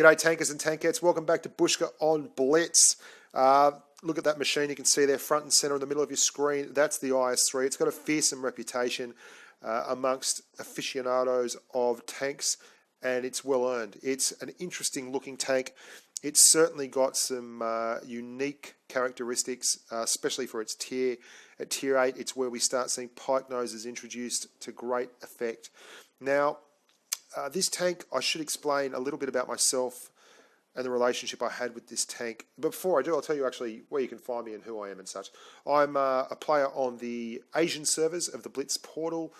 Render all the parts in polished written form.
G'day tankers and tankettes, welcome back to Bushka on Blitz. Look at that machine, you can see there front and center in the middle of your screen. That's the IS3. It's got a fearsome reputation amongst aficionados of tanks, and it's well earned. It's an interesting looking tank. It's certainly got some unique characteristics, especially for its tier. At tier 8, it's where we start seeing pike noses introduced to great effect. Now, this tank, I should explain a little bit about myself and the relationship I had with this tank. But before I do, I'll tell you actually where you can find me and who I am and such. I'm a player on the Asian servers of the Blitz portal.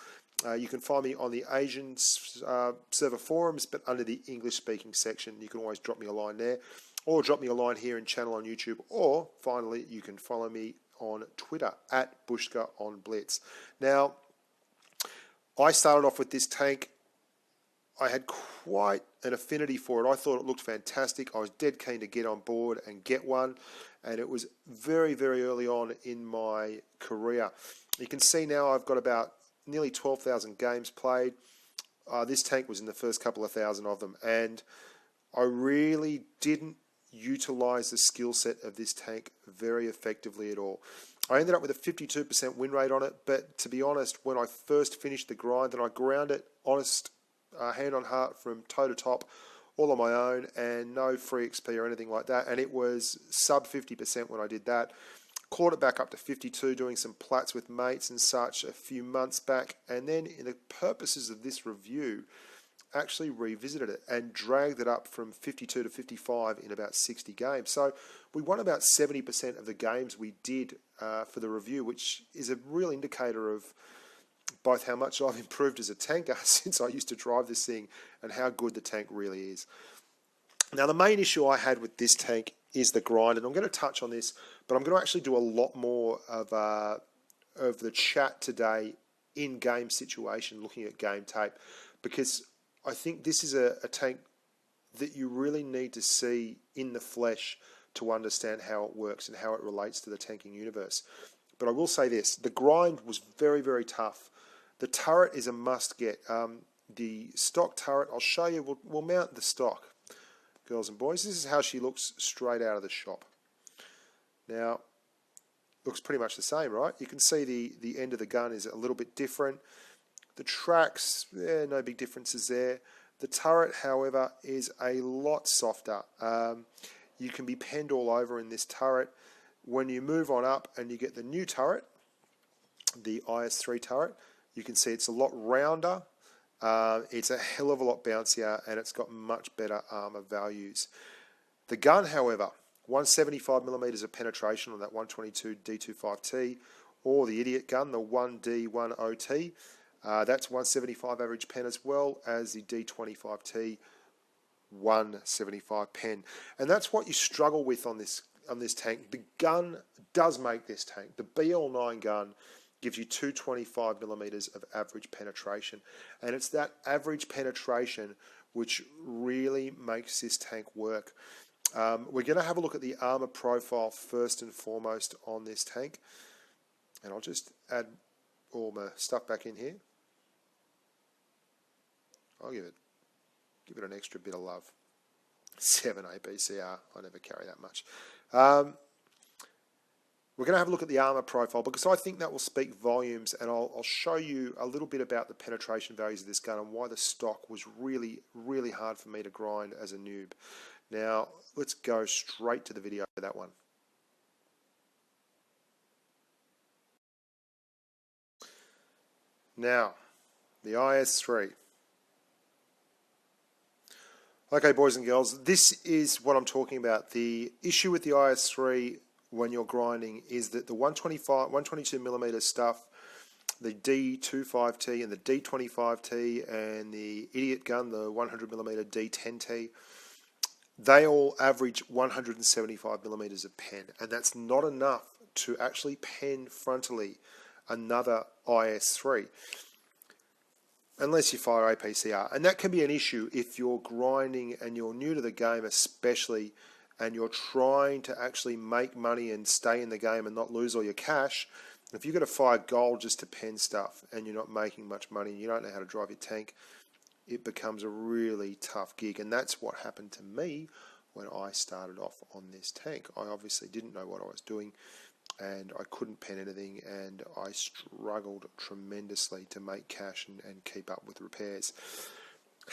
You can find me on the Asian server forums, but under the English-speaking section. You can always drop me a line there, or drop me a line here in channel on YouTube, or finally, you can follow me on Twitter at Bushka on Blitz. Now, I started off with this tank. I had quite an affinity for it. I thought it looked fantastic. I was dead keen to get on board and get one, and it was very, very early on in my career. You can see now I've got about nearly 12,000 games played. This tank was in the first couple of thousand of them, and I really didn't utilize the skill set of this tank very effectively at all. I ended up with a 52% win rate on it, but to be honest, when I first finished the grind, and I ground it honest, hand on heart from toe to top, all on my own, and no free XP or anything like that, and it was sub 50% when I did that. Clawed it back up to 52, doing some plats with mates and such a few months back, and then in the purposes of this review, actually revisited it and dragged it up from 52 to 55 in about 60 games. So we won about 70% of the games we did for the review, which is a real indicator of both how much I've improved as a tanker since I used to drive this thing and how good the tank really is. Now, the main issue I had with this tank is the grind, and I'm going to touch on this, but I'm going to actually do a lot more of the chat today in game situation, looking at game tape, because I think this is a tank that you really need to see in the flesh to understand how it works and how it relates to the tanking universe. But I will say this, the grind was very, very tough. The turret is a must get. The stock turret, I'll show you, we'll mount the stock, girls and boys. This is how she looks straight out of the shop. Now, looks pretty much the same, right? You can see the end of the gun is a little bit different. The tracks, no big differences there. The turret, however, is a lot softer. You can be penned all over in this turret. When you move on up and you get the new turret, the IS3 turret, you can see it's a lot rounder, it's a hell of a lot bouncier, and it's got much better armour values. The gun, however, 175mm of penetration on that 122 D25T, or the idiot gun, the 1D10T, that's 175 average pen as well as the D25T 175 pen. And that's what you struggle with on this tank. The gun does make this tank. The BL9 gun gives you 225mm of average penetration, and it's that average penetration which really makes this tank work. We're going to have a look at the armour profile first and foremost on this tank, and I'll just add all my stuff back in here. I'll give it an extra bit of love. 7 APCR, I never carry that much. We're going to have a look at the armour profile, because I think that will speak volumes, and I'll show you a little bit about the penetration values of this gun and why the stock was really, really hard for me to grind as a noob. Now, let's go straight to the video for that one. Now, the IS3. Okay, boys and girls, this is what I'm talking about. The issue with the IS3 when you're grinding is that the 122mm stuff, the D25T and the D25T and the idiot gun, the 100mm D10T, they all average 175mm of pen, and that's not enough to actually pen frontally another IS3 unless you fire APCR, and that can be an issue if you're grinding and you're new to the game especially, and you're trying to actually make money and stay in the game and not lose all your cash. If you've got to fire gold just to pen stuff and you're not making much money and you don't know how to drive your tank, it becomes a really tough gig. And that's what happened to me when I started off on this tank. I obviously didn't know what I was doing, and I couldn't pen anything, and I struggled tremendously to make cash and keep up with repairs.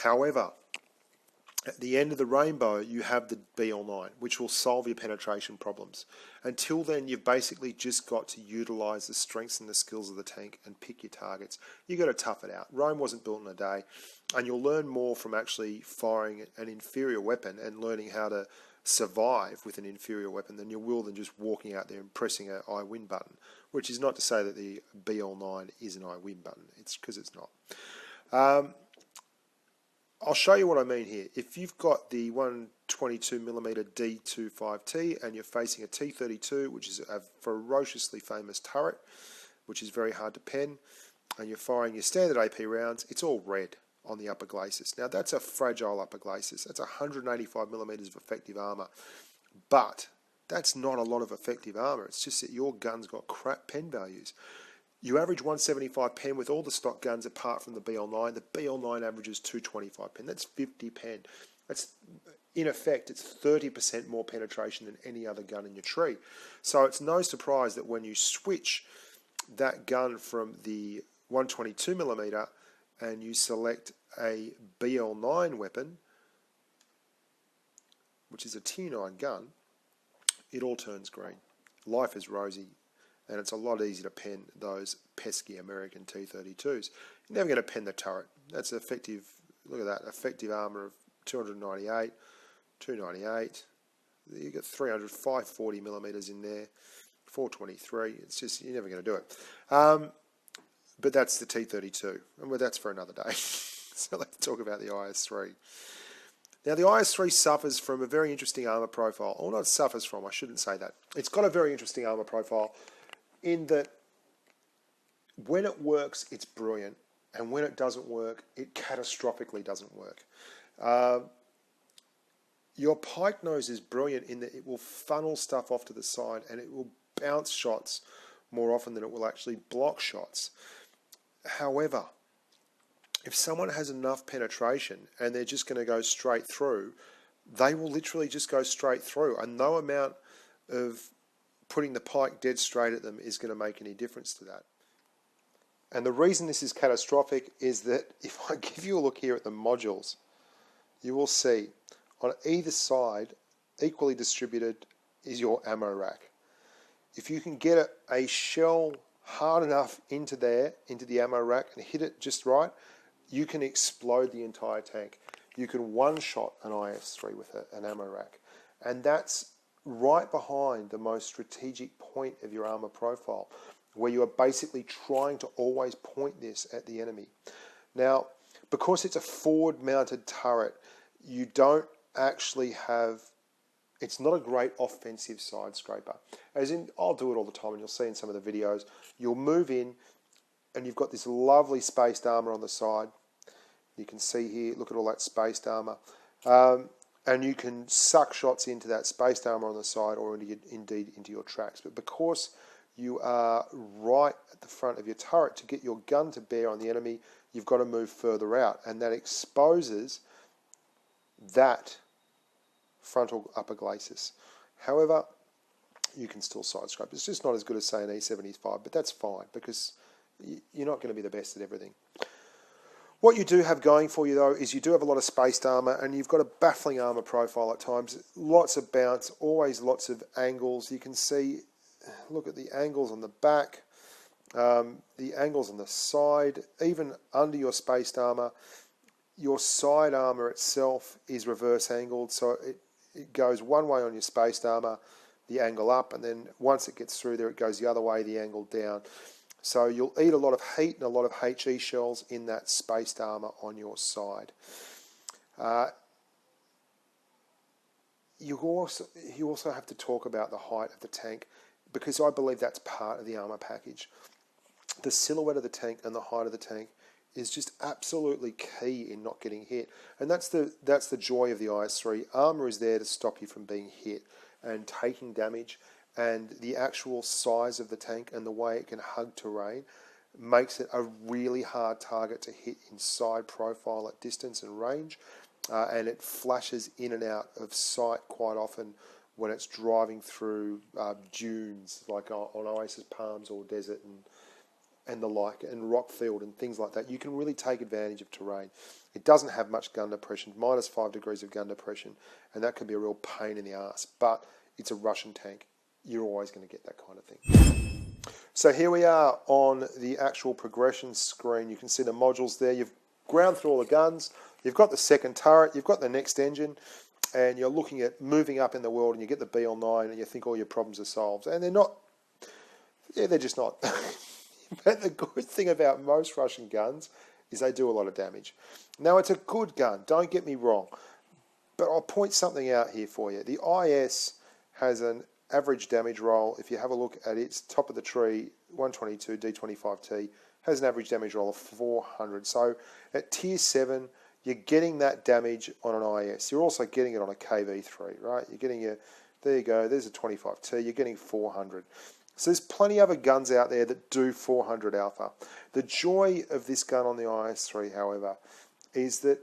However, at the end of the rainbow, you have the BL9, which will solve your penetration problems. Until then, you've basically just got to utilise the strengths and the skills of the tank and pick your targets. You've got to tough it out. Rome wasn't built in a day, and you'll learn more from actually firing an inferior weapon and learning how to survive with an inferior weapon than you will than just walking out there and pressing an I win button, which is not to say that the BL9 is an I win button. It's because it's not. I'll show you what I mean here. If you've got the 122mm D25T and you're facing a T32, which is a ferociously famous turret, which is very hard to pen, and you're firing your standard AP rounds, it's all red on the upper glacis. Now that's a fragile upper glacis. That's 185mm of effective armour. But that's not a lot of effective armour. It's just that your gun's got crap pen values. You average 175 pen with all the stock guns apart from the BL9. The BL9 averages 225 pen. That's 50 pen. That's, in effect, it's 30% more penetration than any other gun in your tree. So it's no surprise that when you switch that gun from the 122mm and you select a BL9 weapon, which is a T9 gun, it all turns green. Life is rosy. And it's a lot easier to pen those pesky American T32s. You're never going to pen the turret. That's effective, look at that, effective armour of 298, 298. You get 300, 540mm in there, 423. It's just, you're never going to do it. But that's the T32, and that's for another day. So let's talk about the IS3. Now the IS3 suffers from a very interesting armour profile. Or not suffers from, I shouldn't say that. It's got a very interesting armour profile, in that when it works, it's brilliant, and when it doesn't work, it catastrophically doesn't work. Your pike nose is brilliant in that it will funnel stuff off to the side, and it will bounce shots more often than it will actually block shots. However, if someone has enough penetration and they're just going to go straight through, they will literally just go straight through, and no amount of putting the pike dead straight at them is going to make any difference to that. And the reason this is catastrophic is that if I give you a look here at the modules, you will see on either side, equally distributed, is your ammo rack. If you can get a shell hard enough into there, into the ammo rack, and hit it just right, you can explode the entire tank. You can one-shot an IS3 with an ammo rack. And that's right behind the most strategic point of your armour profile, where you are basically trying to always point this at the enemy. Now, because it's a forward-mounted turret, you don't actually have, it's not a great offensive side scraper. As in, I'll do it all the time, and you'll see in some of the videos, you'll move in, and you've got this lovely spaced armour on the side. You can see here, look at all that spaced armour. And you can suck shots into that spaced armour on the side, or indeed into your tracks. But because you are right at the front of your turret, to get your gun to bear on the enemy, you've got to move further out. And that exposes that frontal upper glacis. However, you can still side scrape. It's just not as good as, say, an E75, but that's fine, because you're not going to be the best at everything. What you do have going for you, though, is you do have a lot of spaced armour, and you've got a baffling armour profile at times. Lots of bounce, always lots of angles. You can see, look at the angles on the back, the angles on the side, even under your spaced armour. Your side armour itself is reverse angled, so it goes one way on your spaced armour, the angle up, and then once it gets through there, it goes the other way, the angle down. So you'll eat a lot of heat and a lot of HE shells in that spaced armour on your side. You also have to talk about the height of the tank, because I believe that's part of the armour package. The silhouette of the tank and the height of the tank is just absolutely key in not getting hit. And that's the joy of the IS3. Armour is there to stop you from being hit and taking damage. And the actual size of the tank and the way it can hug terrain makes it a really hard target to hit in side profile at distance and range, and it flashes in and out of sight quite often when it's driving through dunes like on oasis palms or desert and the like, and rock field and things like that. You can really take advantage of terrain. It doesn't have much gun depression, -5 degrees of gun depression, and that can be a real pain in the ass, but it's a Russian tank. You're always going to get that kind of thing. So here we are on the actual progression screen. You can see the modules there. You've ground through all the guns. You've got the second turret. You've got the next engine. And you're looking at moving up in the world, and you get the BL9, and you think all your problems are solved. And they're not. Yeah, they're just not. But the good thing about most Russian guns is they do a lot of damage. Now, it's a good gun, don't get me wrong, but I'll point something out here for you. The IS has an average damage roll. If you have a look at its top of the tree, 122 D25T, has an average damage roll of 400. So at tier 7, you're getting that damage on an IS. You're also getting it on a KV3, right? You're getting there you go, there's a 25T, you're getting 400. So there's plenty of other guns out there that do 400 alpha. The joy of this gun on the IS3, however, is that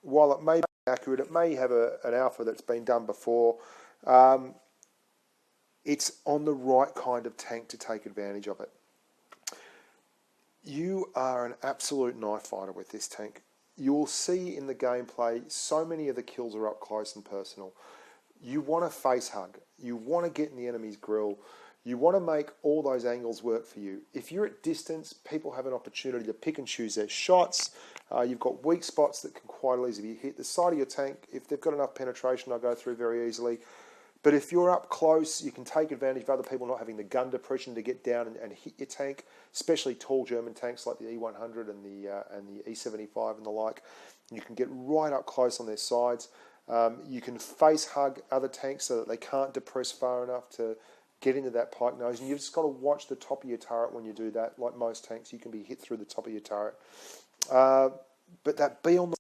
while it may be accurate, it may have an alpha that's been done before, it's on the right kind of tank to take advantage of it. You are an absolute knife fighter with this tank. You will see in the gameplay so many of the kills are up close and personal. You want to face hug. You want to get in the enemy's grill. You want to make all those angles work for you. If you're at distance, people have an opportunity to pick and choose their shots. You've got weak spots that can quite easily be hit. The side of your tank, if they've got enough penetration, they'll go through very easily. But if you're up close, you can take advantage of other people not having the gun depression to get down and hit your tank, especially tall German tanks like the E100 and the E75 and the like. You can get right up close on their sides. You can face hug other tanks so that they can't depress far enough to get into that pike nose, and you've just got to watch the top of your turret when you do that. Like most tanks, you can be hit through the top of your turret. But that B on the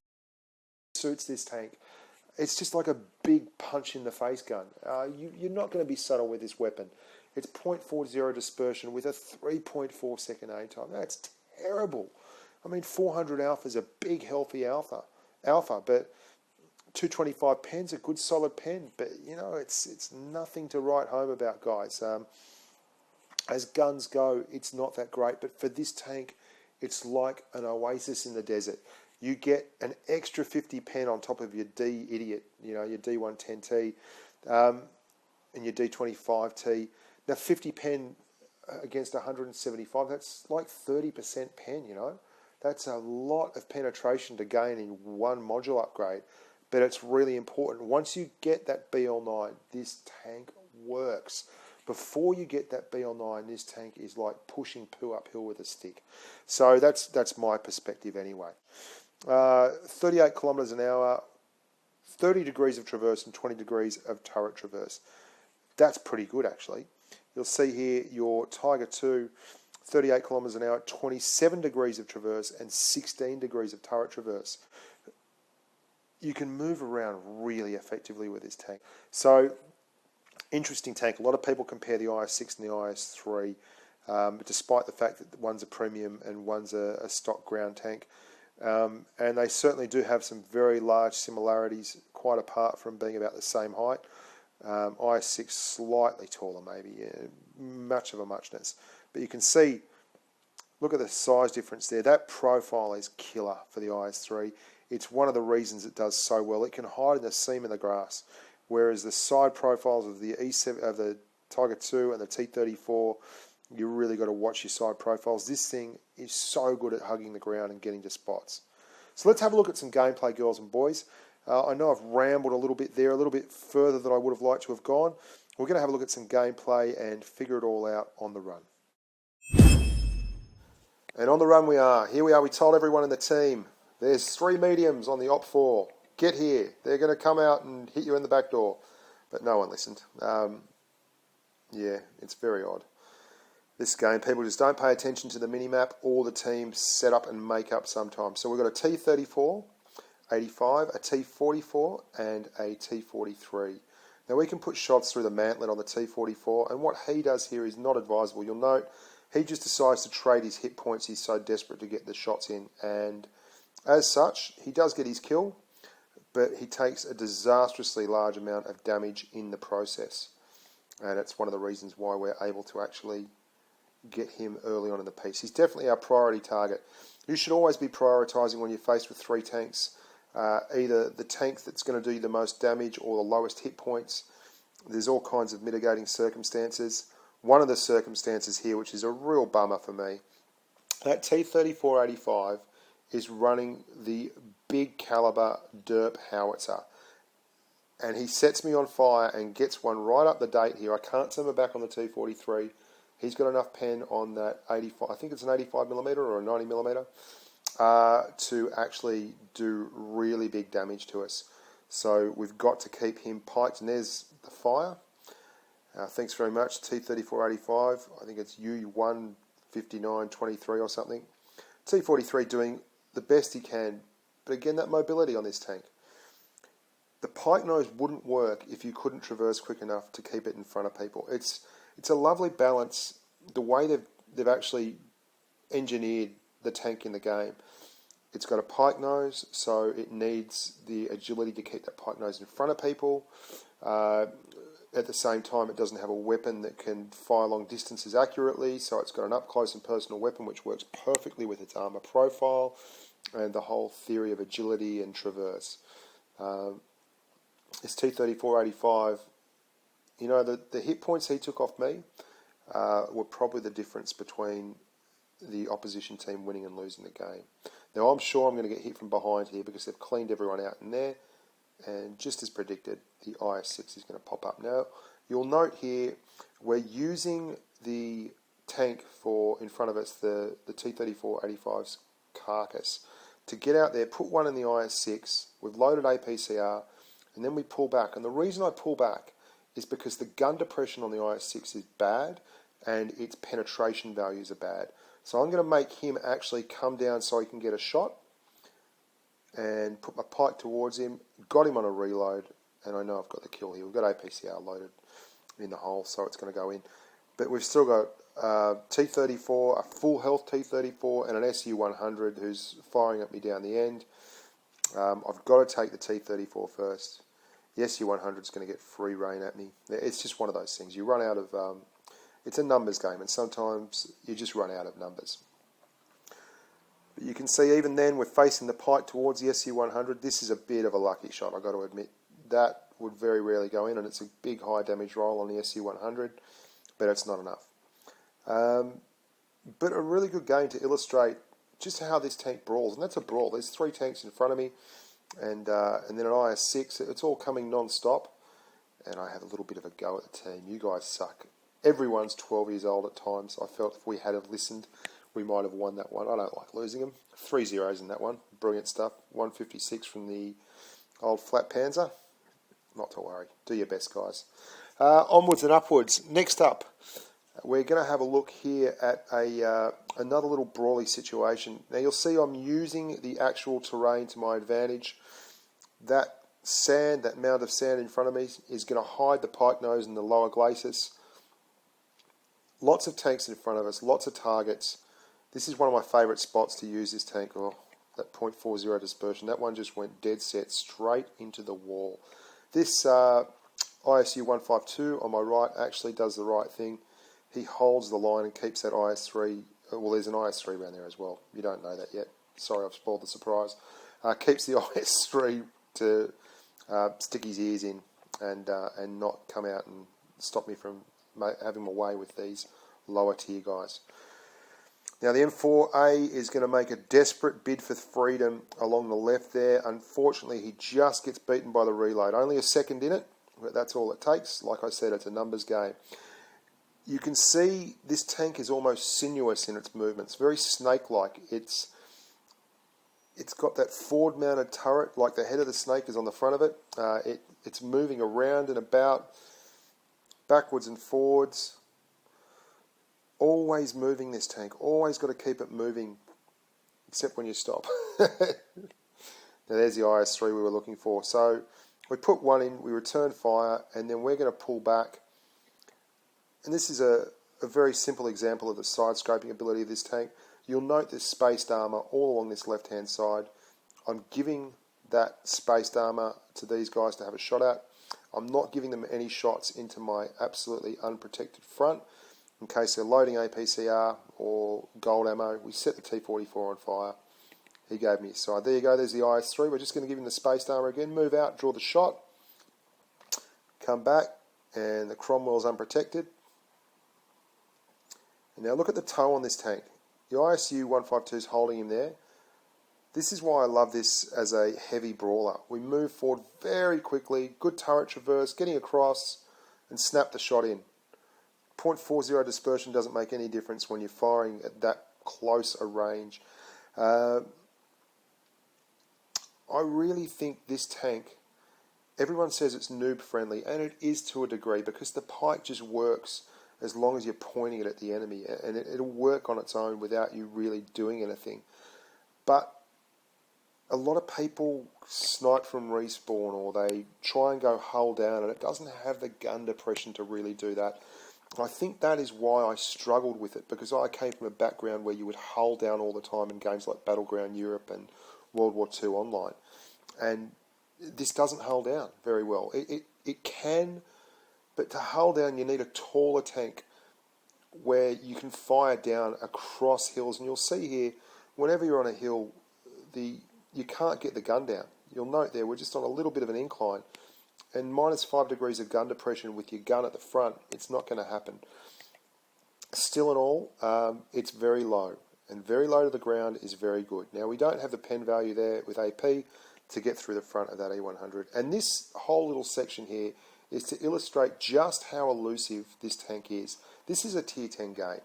suits this tank. It's just like a big punch in the face gun. You're not going to be subtle with this weapon. It's 0.40 dispersion with a 3.4 second aim time. That's terrible. I mean, 400 alpha is a big, healthy alpha, but 225 pen's a good solid pen, but you know, it's nothing to write home about, guys. As guns go, it's not that great, but for this tank, it's like an oasis in the desert. You get an extra 50 pen on top of your D idiot, you know, your D110T, and your D25T. Now, 50 pen against 175, that's like 30% pen, you know. That's a lot of penetration to gain in one module upgrade. But it's really important. Once you get that BL9, this tank works. Before you get that BL9, this tank is like pushing poo uphill with a stick. So that's my perspective anyway. 38 kilometers an hour, 30 degrees of traverse and 20 degrees of turret traverse. That's pretty good, actually. You'll see here your Tiger 2, 38 kilometers an hour, 27 degrees of traverse and 16 degrees of turret traverse. You can move around really effectively with this tank. So, interesting tank. A lot of people compare the IS6 and the IS3, despite the fact that one's a premium and one's a stock ground tank. And they certainly do have some very large similarities, quite apart from being about the same height. IS6 slightly taller, maybe, yeah, much of a muchness. But you can see, look at the size difference there. That profile is killer for the IS3. It's one of the reasons it does so well. It can hide in the seam of the grass, whereas the side profiles of the E7, of the Tiger 2 and the T34, you really got to watch your side profiles. This thing is so good at hugging the ground and getting to spots. So let's have a look at some gameplay, girls and boys. I know I've rambled a little bit there, a little bit further than I would have liked to have gone. We're going to have a look at some gameplay and figure it all out on the run. And on the run we are. Here we are. We told everyone in the team, there's 3 mediums on the Op 4. Get here. They're going to come out and hit you in the back door. But no one listened. Yeah, it's very odd. This game, people just don't pay attention to the minimap or the team set up and make up sometimes. So we've got a T34, 85, a T44, and a T43. Now we can put shots through the mantlet on the T44, and what he does here is not advisable. You'll note He just decides to trade his hit points. He's so desperate to get the shots in. And as such, he does get his kill, but he takes a disastrously large amount of damage in the process. And it's one of the reasons why we're able to actually get him early on in the piece. He's definitely our priority target. You should always be prioritising when you're faced with 3 tanks. Either the tank that's going to do you the most damage or the lowest hit points. There's all kinds of mitigating circumstances. One of the circumstances here, which is a real bummer for me, that T-34-85 is running the big caliber derp howitzer. And he sets me on fire and gets one right up the date here. I can't turn my back on the T-43. He's got enough pen on that 85, I think it's an 85mm or a 90mm, to actually do really big damage to us. So we've got to keep him piked. And there's the fire. Thanks very much, T-34-85. I think it's U15923 or something. T-43 doing the best he can. But again, that mobility on this tank. The pike nose wouldn't work if you couldn't traverse quick enough to keep it in front of people. It's a lovely balance, the way they've actually engineered the tank in the game. It's got a pike nose, so it needs the agility to keep that pike nose in front of people. At the same time, it doesn't have a weapon that can fire long distances accurately, so it's got an up-close and personal weapon which works perfectly with its armour profile and the whole theory of agility and traverse. This T-34-85, you know, the hit points he took off me were probably the difference between the opposition team winning and losing the game. Now, I'm sure I'm going to get hit from behind here because they've cleaned everyone out in there. And just as predicted, the IS3 is going to pop up. Now, you'll note here, we're using the tank for, in front of us, the T-34-85's carcass. To get out there, put one in the IS3, we've loaded APCR, and then we pull back. And the reason I pull back is because the gun depression on the IS3 is bad, and its penetration values are bad. So I'm going to make him actually come down so he can get a shot, and put my pike towards him, got him on a reload, and I know I've got the kill here. We've got APCR loaded in the hole, so it's going to go in. But we've still got T-34, a full health T-34, and an SU-100 who's firing at me down the end. I've got to take the T-34 first. The SU-100 is going to get free reign at me. It's just one of those things. You run out of... it's a numbers game, and sometimes you just run out of numbers. But you can see even then we're facing the pike towards the SU-100. This is a bit of a lucky shot, I've got to admit. That would very rarely go in, and it's a big high damage roll on the SU-100, but it's not enough. But a really good game to illustrate just how this tank brawls, and that's a brawl. There's 3 tanks in front of me, and then an IS-6. It's all coming non-stop, and I have a little bit of a go at the team. You guys suck. Everyone's 12 years old at times. I felt if we had have listened, we might have won that one. I don't like losing them. 3 zeros in that one. Brilliant stuff. 156 from the old flat Panzer. Not to worry. Do your best, guys. Onwards and upwards. Next up, we're going to have a look here at another little brawly situation. Now you'll see I'm using the actual terrain to my advantage. That sand, that mound of sand in front of me is going to hide the pike nose and the lower glacis. Lots of tanks in front of us, lots of targets. This is one of my favourite spots to use this tank. Oh, that .40 dispersion. That one just went dead set straight into the wall. This ISU-152 on my right actually does the right thing. He holds the line and keeps that IS3. Well, there's an IS3 around there as well. You don't know that yet. Sorry, I've spoiled the surprise. Keeps the IS3 to stick his ears in and not come out and stop me from having my way with these lower tier guys. Now the M4A is going to make a desperate bid for freedom along the left there. Unfortunately, he just gets beaten by the reload. Only a second in it, but that's all it takes. Like I said, it's a numbers game. You can see this tank is almost sinuous in its movements, very snake-like. It's got that forward-mounted turret, like the head of the snake is on the front of it. It's moving around and about, backwards and forwards. Always moving, this tank. Always got to keep it moving, except when you stop. Now there's the IS3 we were looking for. So we put one in, we return fire, and then we're going to pull back. And this is a a very simple example of the side scraping ability of this tank. You'll note this spaced armour all along this left hand side. I'm giving that spaced armour to these guys to have a shot at. I'm not giving them any shots into my absolutely unprotected front in case they're loading APCR or gold ammo. We set the T44 on fire. He gave me his side. There you go, there's the IS3. We're just going to give him the spaced armour again. Move out, draw the shot. Come back, and the Cromwell's unprotected. And now look at the toe on this tank. The ISU 152 is holding him there. This is why I love this as a heavy brawler. We move forward very quickly, good turret traverse, getting across, and snap the shot in. .40 dispersion doesn't make any difference when you're firing at that close a range. I really think this tank, everyone says it's noob friendly, and it is to a degree because the pike just works as long as you're pointing it at the enemy, and it'll work on its own without you really doing anything. But a lot of people snipe from respawn, or they try and go hull down, and it doesn't have the gun depression to really do that. I think that is why I struggled with it, because I came from a background where you would hull down all the time in games like Battleground Europe and World War II Online. And this doesn't hull down very well. It can, but to hull down you need a taller tank where you can fire down across hills. And you'll see here, whenever you're on a hill, you can't get the gun down. You'll note there, we're just on a little bit of an incline. And -5 degrees of gun depression with your gun at the front, it's not going to happen. Still and all, it's very low. And very low to the ground is very good. Now, we don't have the pen value there with AP to get through the front of that E100. And this whole little section here is to illustrate just how elusive this tank is. This is a tier 10 game.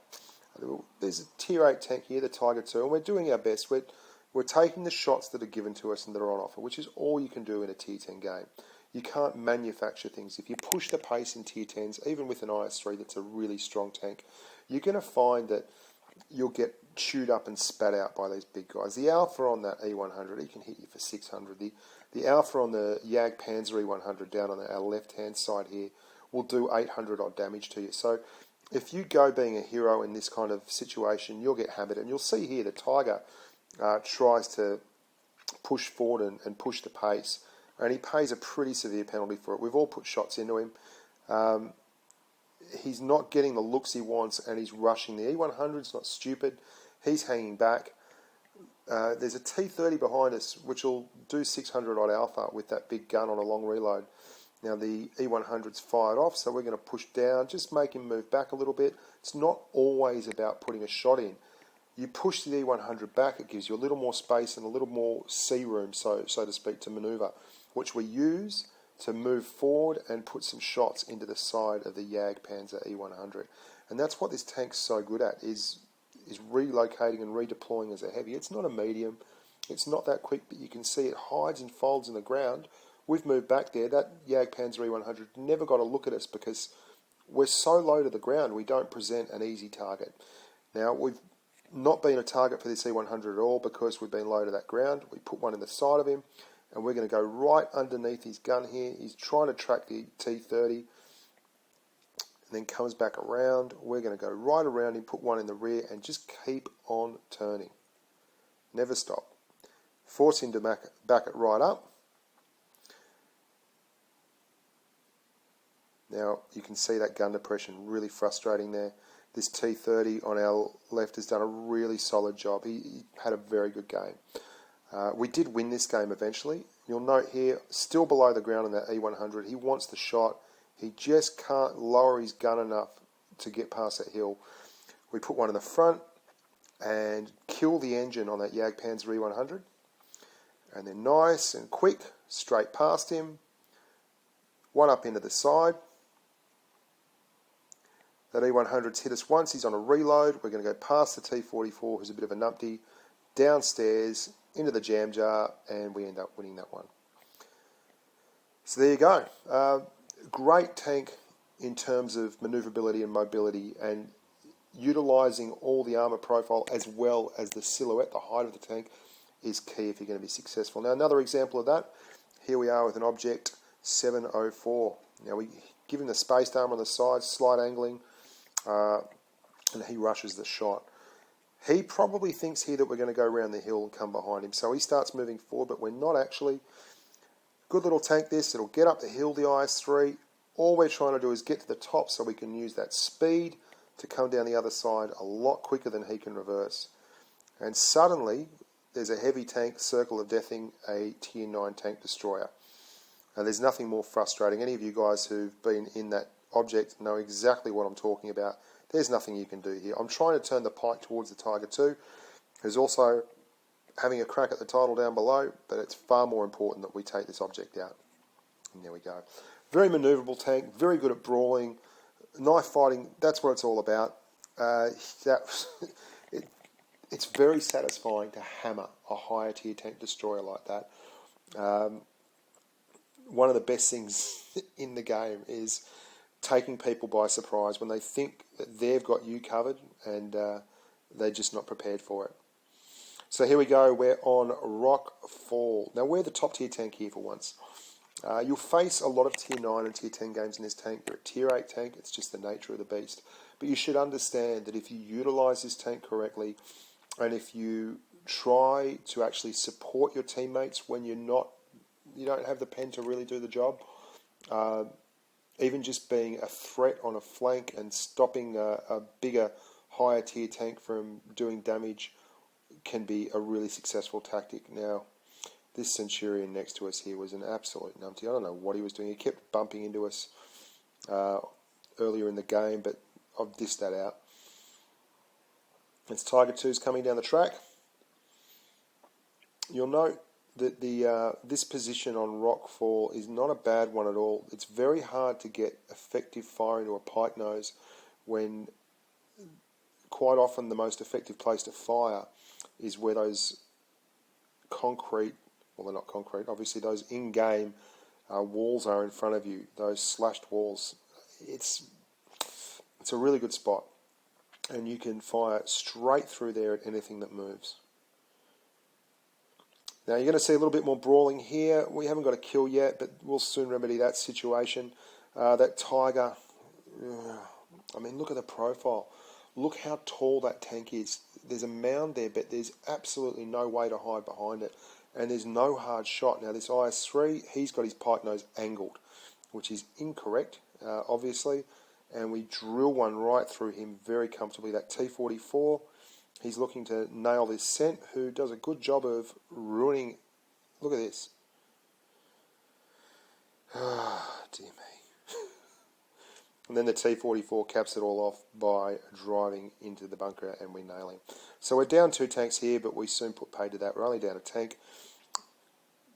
There's a tier 8 tank here, the Tiger 2, and we're doing our best. We're taking the shots that are given to us and that are on offer, which is all you can do in a tier 10 game. You can't manufacture things. If you push the pace in tier 10s, even with an IS3 that's a really strong tank, you're going to find that you'll get chewed up and spat out by these big guys. The alpha on that E100, he can hit you for 600. The alpha on the Jag Panzer E100 down on our left-hand side here will do 800 odd damage to you. So if you go being a hero in this kind of situation, you'll get hammered. And you'll see here the Tiger tries to push forward and push the pace, and he pays a pretty severe penalty for it. We've all put shots into him. He's not getting the looks he wants, and he's rushing. The E100's not stupid. He's hanging back. There's a T30 behind us, which will do 600 odd alpha with that big gun on a long reload. Now the E100's fired off, so we're going to push down, just make him move back a little bit. It's not always about putting a shot in. You push the E100 back, it gives you a little more space and a little more sea room, so to speak, to manoeuvre, which we use to move forward and put some shots into the side of the Jag Panzer E100. And that's what this tank's so good at, is relocating and redeploying as a heavy. It's not a medium, it's not that quick, but you can see it hides and folds in the ground. We've moved back there. That Jag Panzer E100 never got a look at us because we're so low to the ground, we don't present an easy target. Now, we've not been a target for this E100 at all because we've been low to that ground. We put one in the side of him, and we're going to go right underneath his gun here. He's trying to track the T30, and then comes back around. We're going to go right around him, put one in the rear, and just keep on turning. Never stop. Force him to back it right up. Now, you can see that gun depression really frustrating there. This T30 on our left has done a really solid job. He had a very good game. We did win this game eventually. You'll note here, still below the ground on that E100. He wants the shot. He just can't lower his gun enough to get past that hill. We put one in the front and kill the engine on that Jag Panzer E100. And then nice and quick, straight past him. One up into the side. That E100's hit us once. He's on a reload. We're going to go past the T44, who's a bit of a numpty, downstairs, into the jam jar, and we end up winning that one. So there you go. Great tank in terms of manoeuvrability and mobility, and utilising all the armour profile as well as the silhouette, the height of the tank, is key if you're going to be successful. Now, another example of that, here we are with an Object 704. Now, we give him the spaced armour on the side, slight angling, and he rushes the shot. He probably thinks here that we're going to go around the hill and come behind him, so he starts moving forward, but we're not actually. Good little tank this, it'll get up the hill, the IS3. All we're trying to do is get to the top so we can use that speed to come down the other side a lot quicker than he can reverse. And suddenly, there's a heavy tank circle of deathing a tier 9 tank destroyer. And there's nothing more frustrating. Any of you guys who've been in that object know exactly what I'm talking about. There's nothing you can do here. I'm trying to turn the pike towards the Tiger 2, who's also having a crack at the title down below, but it's far more important that we take this object out. And there we go. Very manoeuvrable tank, very good at brawling, knife fighting, that's what it's all about. It's very satisfying to hammer a higher tier tank destroyer like that. One of the best things in the game is taking people by surprise when they think that they've got you covered and they're just not prepared for it. So here we go, we're on Rock Fall. Now we're the top tier tank here for once. You'll face a lot of tier 9 and tier 10 games in this tank. You're a tier 8 tank, it's just the nature of the beast. But you should understand that if you utilise this tank correctly, and if you try to actually support your teammates when you don't have the pen to really do the job, even just being a threat on a flank and stopping a bigger, higher tier tank from doing damage can be a really successful tactic. Now, this Centurion next to us here was an absolute numpty. I don't know what he was doing. He kept bumping into us earlier in the game, but I've dissed that out. It's Tiger 2's coming down the track. You'll note that this position on Rockfall is not a bad one at all. It's very hard to get effective fire into a pike nose when quite often the most effective place to fire is where those concrete, well, they're not concrete, obviously those in-game walls are in front of you, those slashed walls. It's a really good spot, and you can fire straight through there at anything that moves. Now you're going to see a little bit more brawling here. We haven't got a kill yet, but we'll soon remedy that situation. That Tiger, I mean, look at the profile. Look how tall that tank is. There's a mound there, but there's absolutely no way to hide behind it. And there's no hard shot. Now this IS3, he's got his pike nose angled, which is incorrect, obviously. And we drill one right through him very comfortably. That T-44, he's looking to nail this scent, who does a good job of ruining. Look at this. Ah, dear me. And then the T-44 caps it all off by driving into the bunker, and we nail him. So we're down 2 tanks here, but we soon put paid to that. We're only down a tank.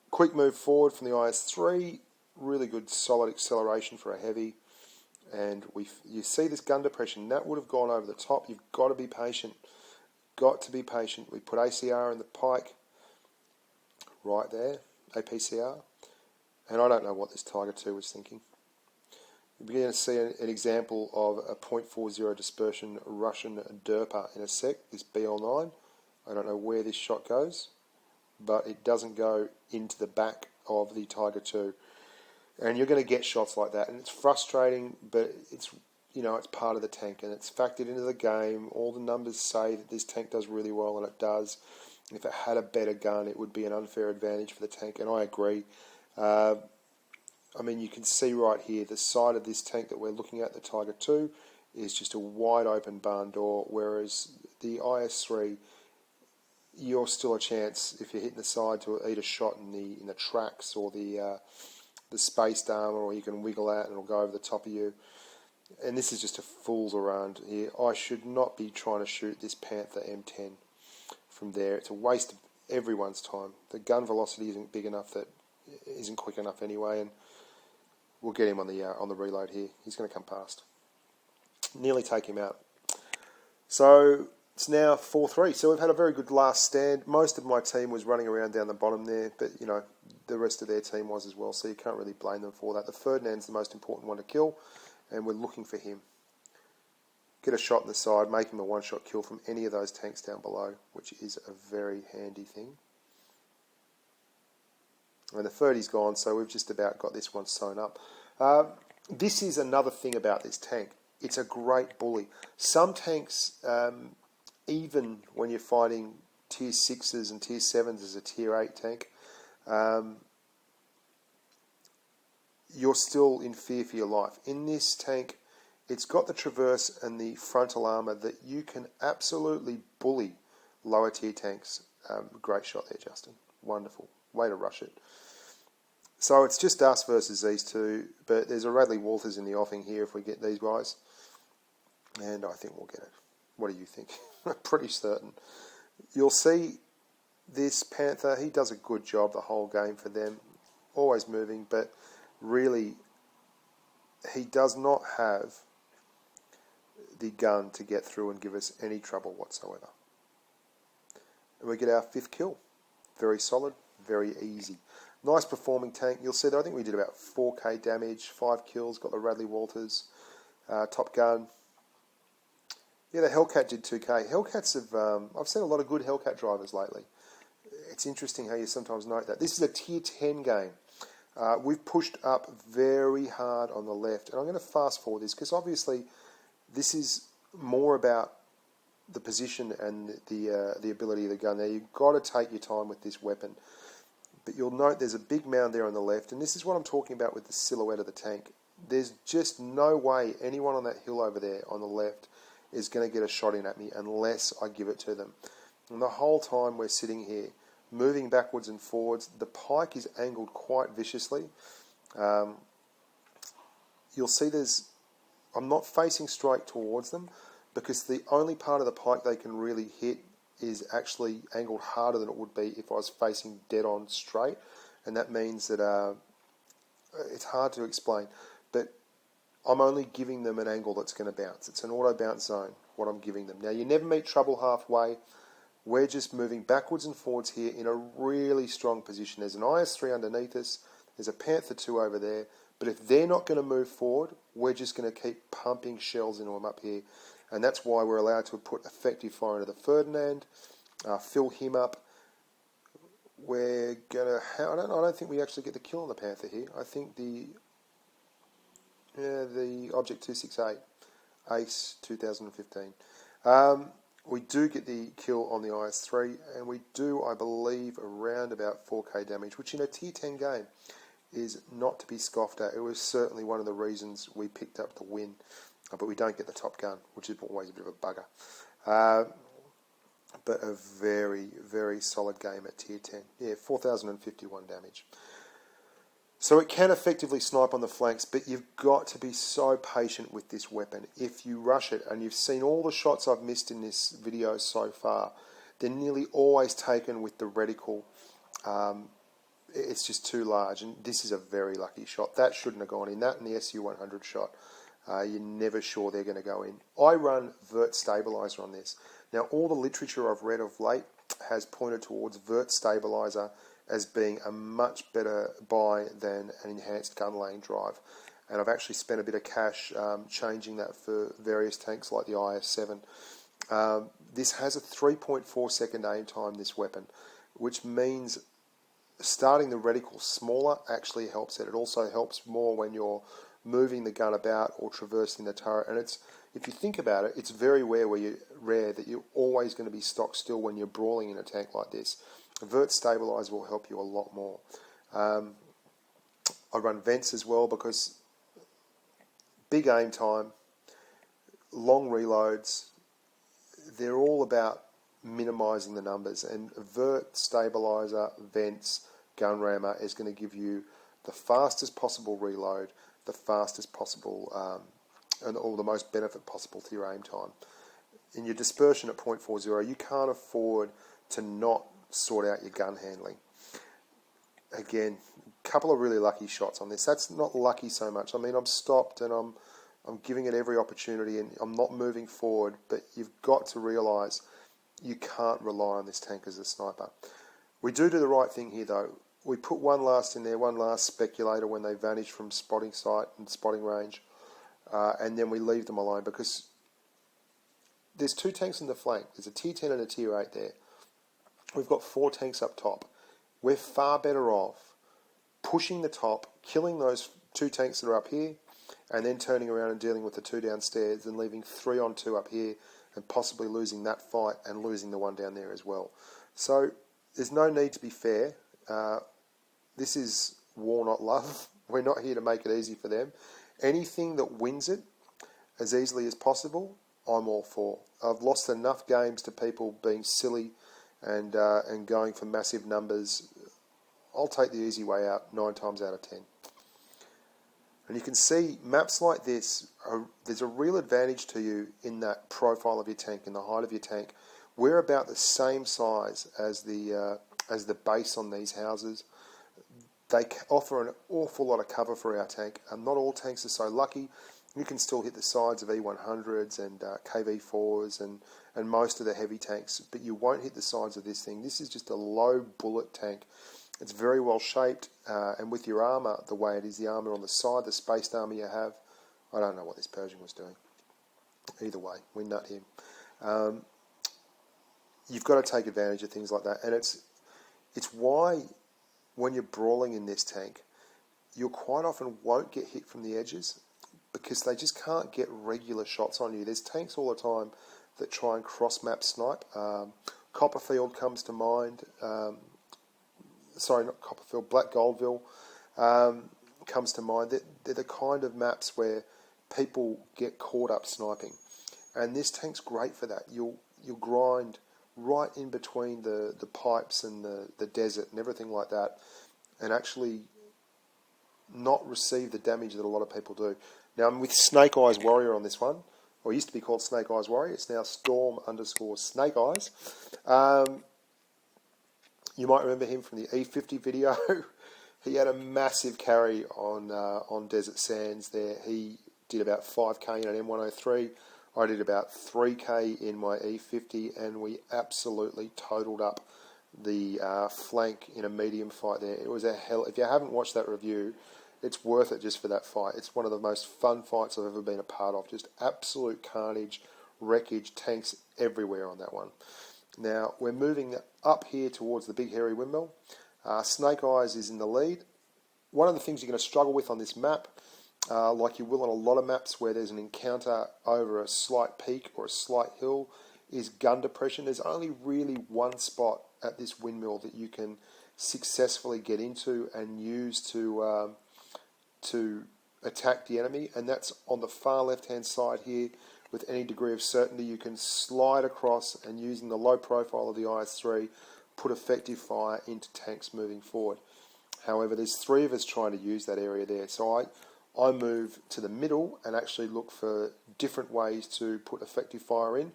Quick move forward from the IS-3. Really good solid acceleration for a heavy. And you see this gun depression. That would have gone over the top. You've got to be patient. Got to be patient. We put ACR in the pike right there, APCR. And I don't know what this Tiger 2 was thinking. You're beginning to see an example of a .40 dispersion Russian Derper in a sec, this BL9. I don't know where this shot goes, but it doesn't go into the back of the Tiger 2. And you're going to get shots like that, and it's frustrating, but it's part of the tank, and it's factored into the game. All the numbers say that this tank does really well, and it does. If it had a better gun, it would be an unfair advantage for the tank, and I agree. I mean, you can see right here, the side of this tank that we're looking at, the Tiger 2, is just a wide open barn door, whereas the IS3, you're still a chance, if you're hitting the side, to eat a shot in the tracks or the spaced armour, or you can wiggle out and it'll go over the top of you. And this is just a fool's around here. I should not be trying to shoot this Panther M10 from there. It's a waste of everyone's time. The gun velocity isn't big enough, that isn't quick enough anyway, and we'll get him on the reload here. He's going to come past. Nearly take him out. So it's now 4-3. So we've had a very good last stand. Most of my team was running around down the bottom there, but the rest of their team was as well, so you can't really blame them for that. The Ferdinand's the most important one to kill, and we're looking for him. Get a shot in the side, make him a one-shot kill from any of those tanks down below, which is a very handy thing. And the 30's gone, so we've just about got this one sewn up. This is another thing about this tank. it's a great bully. Some tanks, even when you're fighting tier 6s and tier 7s as a tier 8 tank, you're still in fear for your life. In this tank, it's got the traverse and the frontal armour that you can absolutely bully lower tier tanks. Great shot there, Justin. Wonderful. Way to rush it. So it's just us versus these two, but there's a Radley Walters in the offing here if we get these guys. And I think we'll get it. What do you think? Pretty certain. You'll see this Panther, he does a good job the whole game for them. Always moving, but really he does not have the gun to get through and give us any trouble whatsoever. And we get our 5th kill. Very solid, very easy. Nice performing tank. You'll see that I think we did about 4k damage, 5 kills, got the Radley Walters, Top Gun. Yeah, the Hellcat did 2k. Hellcats have, I've seen a lot of good Hellcat drivers lately. It's interesting how you sometimes note that. This is a tier 10 game. We've pushed up very hard on the left. And I'm going to fast forward this because obviously this is more about the position and the ability of the gun. Now, you've got to take your time with this weapon. But you'll note there's a big mound there on the left, and this is what I'm talking about with the silhouette of the tank. There's just no way anyone on that hill over there on the left is going to get a shot in at me unless I give it to them. And the whole time we're sitting here, moving backwards and forwards, the pike is angled quite viciously. You'll see I'm not facing straight towards them because the only part of the pike they can really hit is actually angled harder than it would be if I was facing dead on straight, and that means that it's hard to explain, but I'm only giving them an angle that's going to bounce. It's an auto bounce zone, what I'm giving them. Now, you never meet trouble halfway. We're just moving backwards and forwards here in a really strong position. There's an IS3 underneath us, there's a Panther 2 over there, but if they're not going to move forward, we're just going to keep pumping shells into them up here. And that's why we're allowed to put effective fire into the Ferdinand, fill him up. We're going to... I don't think we actually get the kill on the Panther here. I think the Object 268, Ace 2015. We do get the kill on the IS3, and we do, I believe, around about 4k damage, which in a tier 10 game is not to be scoffed at. It was certainly one of the reasons we picked up the win. But we don't get the Top Gun, which is always a bit of a bugger. But a very, very solid game at tier 10. Yeah, 4,051 damage. So it can effectively snipe on the flanks, but you've got to be so patient with this weapon. If you rush it, and you've seen all the shots I've missed in this video so far, they're nearly always taken with the reticle. It's just too large, and this is a very lucky shot. That shouldn't have gone in. That and the SU-100 shot. You're never sure they're going to go in. I run Vert Stabilizer on this. Now, all the literature I've read of late has pointed towards Vert Stabilizer as being a much better buy than an enhanced gun laying drive. And I've actually spent a bit of cash changing that for various tanks like the IS-7. This has a 3.4 second aim time, this weapon, which means starting the reticle smaller actually helps it. It also helps more when you're moving the gun about or traversing the turret. And it's, if you think about it, it's very rare that you're always going to be stock still when you're brawling in a tank like this. Vert Stabilizer will help you a lot more. I run vents as well because big aim time, long reloads, they're all about minimising the numbers, and Vert Stabilizer, vents, gun rammer is going to give you the fastest possible reload, the fastest possible or the most benefit possible to your aim time. In your dispersion at 0.40, you can't afford to not sort out your gun handling. Again, a couple of really lucky shots on this. That's not lucky so much. I mean, I'm stopped and I'm giving it every opportunity and I'm not moving forward, but you've got to realise you can't rely on this tank as a sniper. We do the right thing here though. We put one last in there, one last speculator when they vanish from spotting sight and spotting range, and then we leave them alone because there's two tanks in the flank. There's a tier 10 and a tier 8 there. We've got 4 tanks up top. We're far better off pushing the top, killing those 2 tanks that are up here, and then turning around and dealing with the 2 downstairs and leaving 3 on 2 up here and possibly losing that fight and losing the one down there as well. So there's no need to be fair. This is war, not love. We're not here to make it easy for them. Anything that wins it as easily as possible, I'm all for. I've lost enough games to people being silly and going for massive numbers. I'll take the easy way out 9 times out of 10. And you can see maps like this, there's a real advantage to you in that profile of your tank, in the height of your tank. We're about the same size as the base on these houses. They offer an awful lot of cover for our tank, and not all tanks are so lucky. You can still hit the sides of E100s and KV4s and most of the heavy tanks, but you won't hit the sides of this thing. This is just a low bullet tank. It's very well shaped, and with your armour, the way it is, the armour on the side, the spaced armour you have, I don't know what this Persian was doing. Either way, we nut him. You've got to take advantage of things like that, and it's why when you're brawling in this tank, you quite often won't get hit from the edges because they just can't get regular shots on you. There's tanks all the time that try and cross-map snipe. Copperfield comes to mind. Sorry, not Copperfield, Black Goldville comes to mind. They're the kind of maps where people get caught up sniping. And this tank's great for that. You'll grind right in between the pipes and the desert and everything like that, and actually not receive the damage that a lot of people do. Now I'm with Snake Eyes Warrior on this one, or it used to be called Snake Eyes Warrior. It's now Storm_Snake Eyes. You might remember him from the E50 video. He had a massive carry on Desert Sands there. He did about 5k in an M103. I did about 3k in my E50, and we absolutely totaled up the flank in a medium fight there. It was a hell. If you haven't watched that review, it's worth it just for that fight. It's one of the most fun fights I've ever been a part of. Just absolute carnage, wreckage, tanks everywhere on that one. Now, we're moving up here towards the big hairy windmill. Snake Eyes is in the lead. One of the things you're going to struggle with on this map, like you will on a lot of maps where there's an encounter over a slight peak or a slight hill, is gun depression. There's only really one spot at this windmill that you can successfully get into and use to attack the enemy, and that's on the far left-hand side here. With any degree of certainty, you can slide across and, using the low profile of the IS3, put effective fire into tanks moving forward. However, there's 3 of us trying to use that area there, so I move to the middle and actually look for different ways to put effective fire in,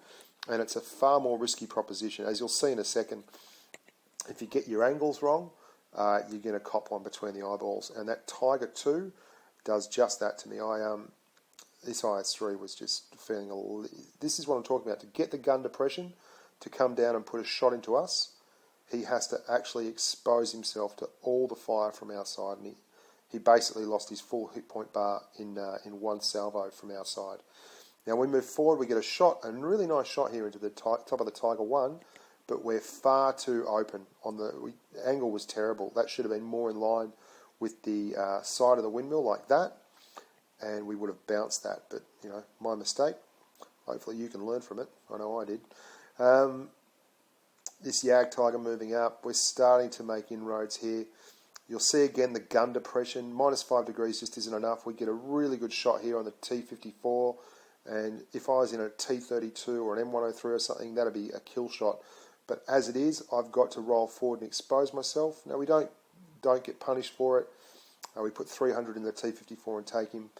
and it's a far more risky proposition. As you'll see in a second, if you get your angles wrong, you're going to cop one between the eyeballs, and that Tiger 2 does just that to me. This IS3 was just feeling this is what I'm talking about. To get the gun depression to come down and put a shot into us, he has to actually expose himself to all the fire from our side, and he basically lost his full hit point bar in one salvo from our side. Now we move forward, we get a shot, a really nice shot here into the top of the Tiger 1, but we're far too open. The angle was terrible. That should have been more in line with the side of the windmill like that, and we would have bounced that, but my mistake. Hopefully you can learn from it. I know I did. This Yag Tiger moving up, we're starting to make inroads here. You'll see again the gun depression. -5 degrees just isn't enough. We get a really good shot here on the T54, and if I was in a T32 or an M103 or something, that'd be a kill shot. But as it is, I've got to roll forward and expose myself. Now we don't get punished for it. We put 300 in the T54 and take him.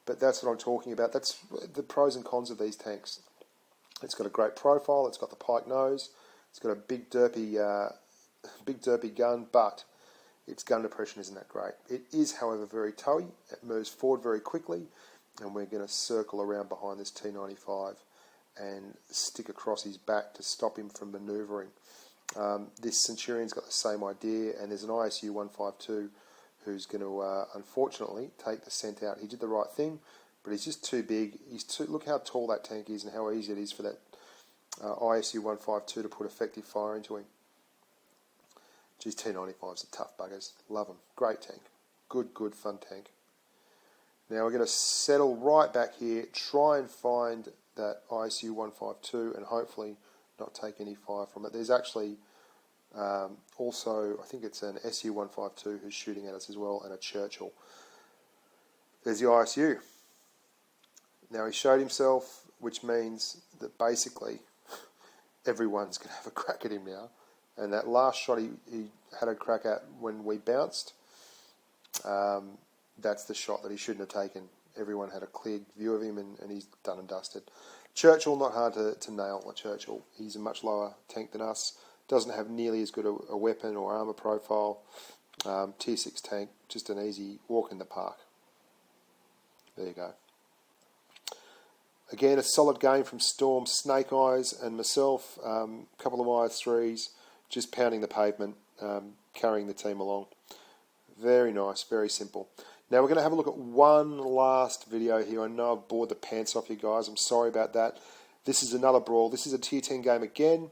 But that's what I'm talking about. That's the pros and cons of these tanks. It's got a great profile. It's got the pike nose. It's got a big derpy gun, but its gun depression isn't that great. It is, however, very towy. It moves forward very quickly, and we're going to circle around behind this T95 and stick across his back to stop him from manoeuvring. This Centurion's got the same idea, and there's an ISU 152 who's going to, unfortunately, take the scent out. He did the right thing, but he's just too big. Look how tall that tank is and how easy it is for that ISU 152 to put effective fire into him. Geez, T95s are tough buggers. Love them. Great tank. Good, fun tank. Now we're going to settle right back here, try and find that ISU 152 and hopefully not take any fire from it. There's actually also, I think it's an SU 152 who's shooting at us as well, and a Churchill. There's the ISU. Now he showed himself, which means that basically everyone's going to have a crack at him now. And that last shot he had a crack at when we bounced, that's the shot that he shouldn't have taken. Everyone had a clear view of him, and he's done and dusted. Churchill, not hard to nail a Churchill. He's a much lower tank than us. Doesn't have nearly as good a weapon or armour profile. Tier 6 tank, just an easy walk in the park. There you go. Again, a solid game from Storm, Snake Eyes and myself. A couple of IS3s, just pounding the pavement, carrying the team along. Very nice, very simple. Now we're going to have a look at one last video here. I know I've bored the pants off you guys. I'm sorry about that. This is another brawl. This is a tier 10 game again.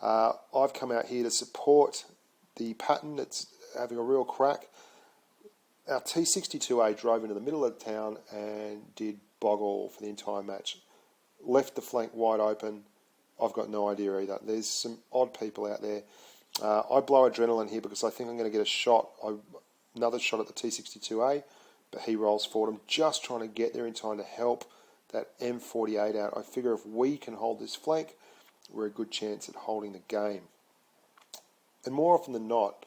I've come out here to support the pattern that's having a real crack. Our T62A drove into the middle of the town and did bog all for the entire match. Left the flank wide open. I've got no idea either. There's some odd people out there. I blow adrenaline here because I think I'm going to get a shot. Another shot at the T62A, but he rolls forward. I'm just trying to get there in time to help that M48 out. I figure if we can hold this flank, we're a good chance at holding the game. And more often than not,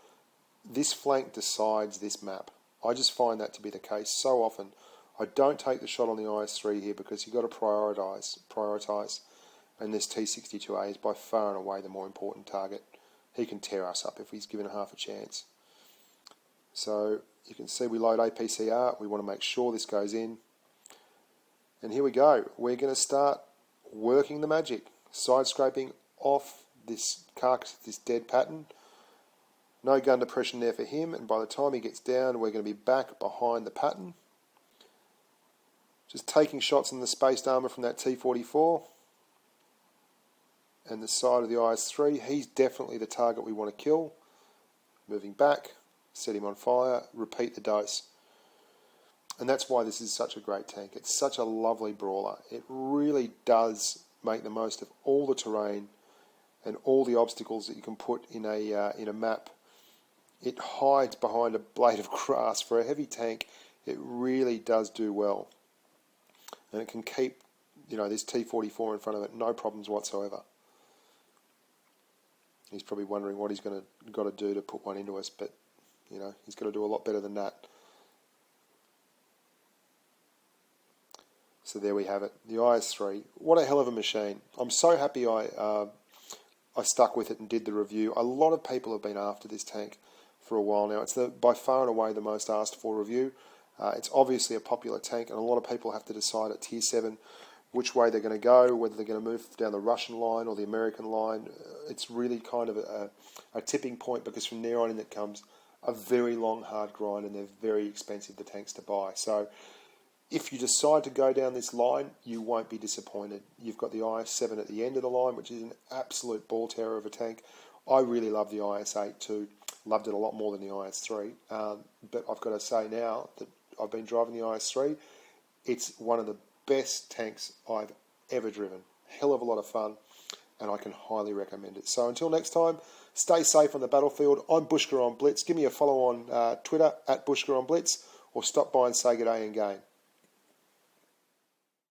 this flank decides this map. I just find that to be the case so often. I don't take the shot on the IS3 here because you've got to prioritise. And this T62A is by far and away the more important target. He can tear us up if he's given half a chance. So you can see we load APCR. We want to make sure this goes in. And here we go. We're going to start working the magic. Side scraping off this carcass, this dead pattern. No gun depression there for him. And by the time he gets down, we're going to be back behind the pattern. Just taking shots in the spaced armour from that T44. And the side of the IS3. He's definitely the target we want to kill. Moving back. Set him on fire, repeat the dose. And that's why this is such a great tank. It's such a lovely brawler. It really does make the most of all the terrain and all the obstacles that you can put in a map. It hides behind a blade of grass. For a heavy tank, it really does do well. And it can keep, this T44 in front of it, no problems whatsoever. He's probably wondering what he's got to do to put one into us, but he's got to do a lot better than that. So there we have it, the IS3. What a hell of a machine. I'm so happy I stuck with it and did the review. A lot of people have been after this tank for a while now. It's by far and away the most asked for review. It's obviously a popular tank, and a lot of people have to decide at Tier 7 which way they're going to go, whether they're going to move down the Russian line or the American line. It's really kind of a tipping point, because from there on in it comes a very long, hard grind, and they're very expensive, the tanks to buy. So if you decide to go down this line, you won't be disappointed. You've got the IS7 at the end of the line, which is an absolute ball terror of a tank. I really love the IS8 too. Loved it a lot more than the IS3. But I've got to say now that I've been driving the IS3, it's one of the best tanks I've ever driven. Hell of a lot of fun, and I can highly recommend it. So until next time, stay safe on the battlefield. I'm Bushka on Blitz. Give me a follow on Twitter at Bushka on Blitz, or stop by and say good day in game.